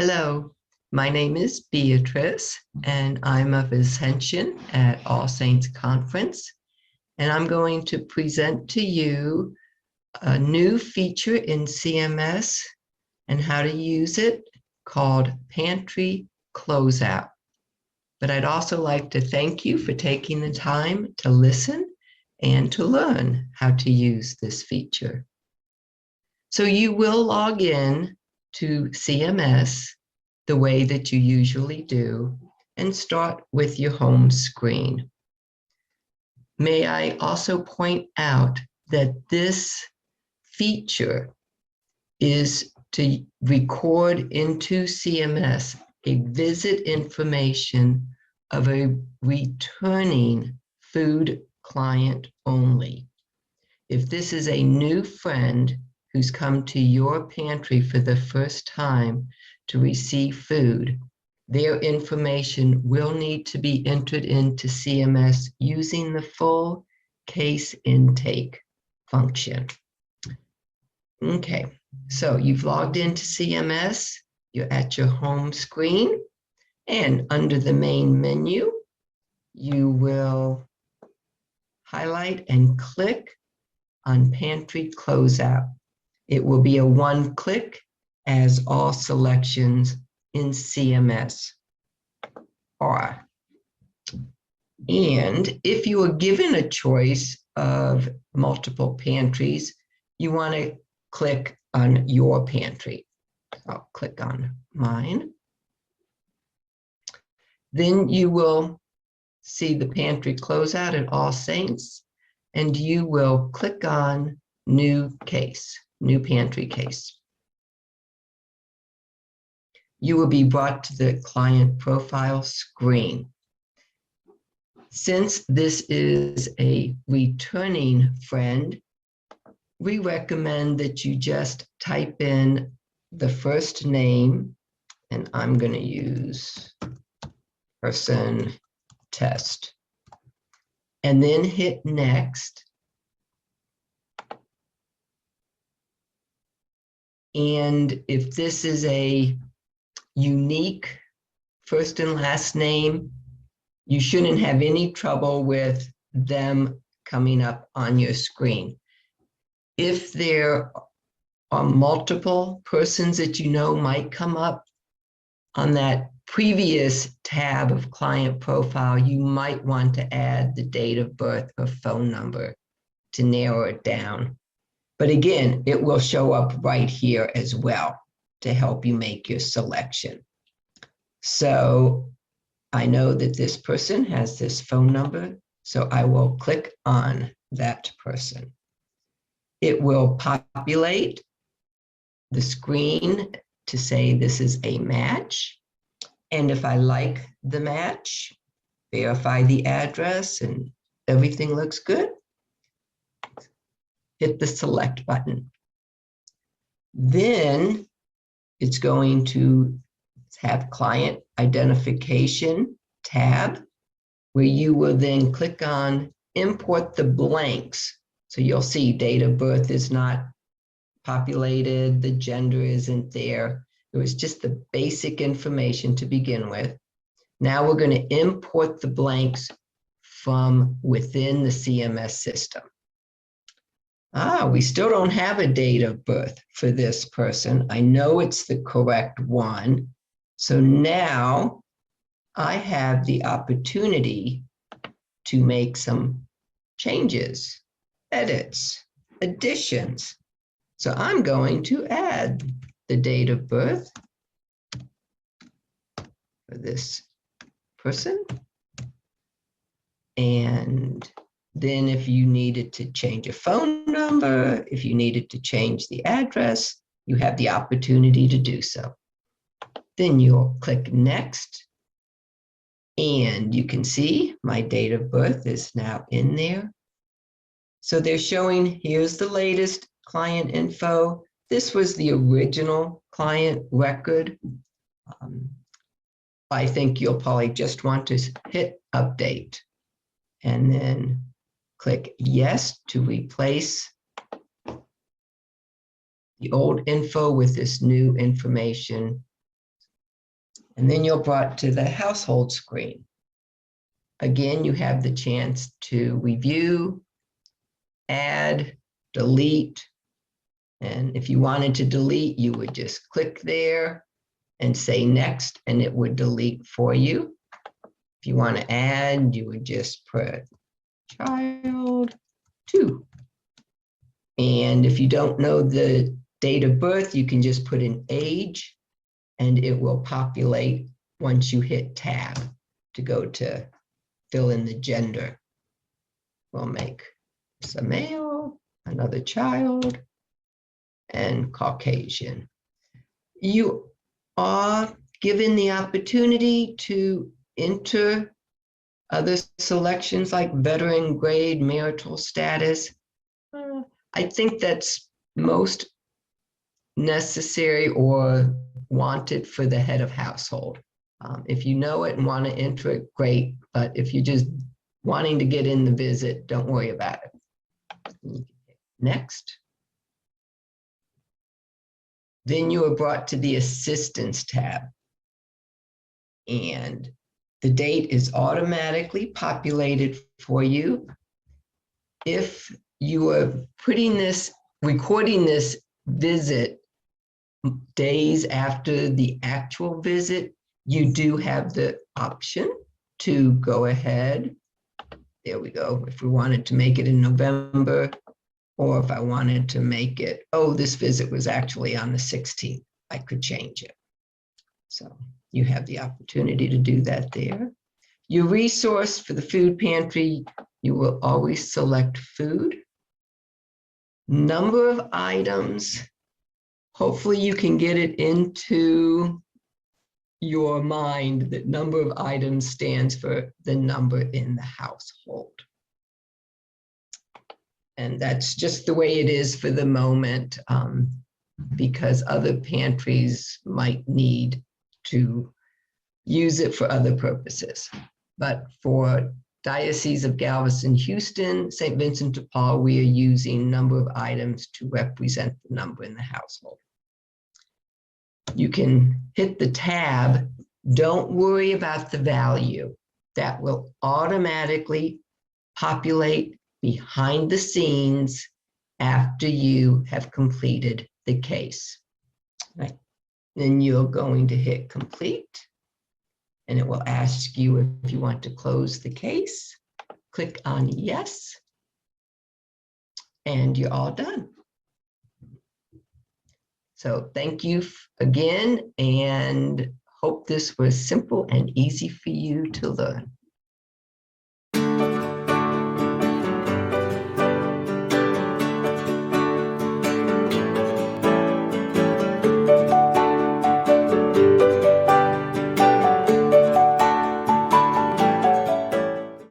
Hello, my name is Beatrice, and I'm a Vincent at All Saints Conference, and I'm going to present to you a new feature in CMS and how to use it called Pantry Closeout. But I'd also like to thank you for taking the time to listen and to learn how to use this feature. So you will log in to CMS the way that you usually do and start with your home screen. May I also point out that this feature is to record into CMS a visit information of a returning food client only. If this is a new friend who's come to your pantry for the first time to receive food, their information will need to be entered into CMS using the full case intake function. Okay, so you've logged into CMS, you're at your home screen, and under the main menu, you will highlight and click on Pantry Closeout. It will be a one-click as all selections in CMS are. And if you are given a choice of multiple pantries, you want to click on your pantry. I'll click on mine. Then you will see the Pantry Closeout at All Saints, and you will click on New Case. New pantry case. You will be brought to the client profile screen. Since this is a returning friend, we recommend that you just type in the first name, and I'm going to use person test, and then hit next. And if this is a unique first and last name, you shouldn't have any trouble with them coming up on your screen. If there are multiple persons that you know might come up on that previous tab of client profile, you might want to add the date of birth or phone number to narrow it down. But again, it will show up right here as well to help you make your selection. So I know that this person has this phone number, so I will click on that person. It will populate the screen to say this is a match. And if I like the match, verify the address and everything looks good, hit the select button. Then it's going to have client identification tab, where you will then click on import the blanks. So you'll see date of birth is not populated, the gender isn't there. It was just the basic information to begin with. Now we're going to import the blanks from within the CMS system. We still don't have a date of birth for this person. I know it's the correct one. So now I have the opportunity to make some changes, edits, additions. So I'm going to add the date of birth for this person. And then if you needed to change a phone number, if you needed to change the address, you have the opportunity to do so. Then you'll click next, and you can see my date of birth is now in there. So they're showing, here's the latest client info. This was the original client record. I think you'll probably just want to hit update and then click yes to replace the old info with this new information And then you're brought to the household screen. Again, you have the chance to review, add, delete. And if you wanted to delete, you would just click there and say next, and it would delete for you. If you want to add, you would just put child 2. And if you don't know the date of birth, you can just put in age, and it will populate once you hit tab to go to fill in the gender. We'll make this a male, another child, and Caucasian. You are given the opportunity to enter other selections like veteran grade, marital status. I think that's most necessary or wanted for the head of household. If you know it and want to enter it, great. But if you're just wanting to get in the visit, don't worry about it. Next. Then you are brought to the assistance tab. And the date is automatically populated for you. If you are recording this visit days after the actual visit, you do have the option to go ahead. There we go. If we wanted to make it in November, or if I wanted to make it, this visit was actually on the 16th, I could change it. So you have the opportunity to do that there. Your resource for the food pantry, you will always select food. Number of items, hopefully you can get it into your mind that number of items stands for the number in the household. And that's just the way it is for the moment, because other pantries might need to use it for other purposes. But for Diocese of Galveston-Houston, St. Vincent de Paul, we are using number of items to represent the number in the household. You can hit the tab. Don't worry about the value. That will automatically populate behind the scenes after you have completed the case. Right. Then you're going to hit complete, and it will ask you if you want to close the case. Click on yes, and you're all done. So thank you again, and hope this was simple and easy for you to learn.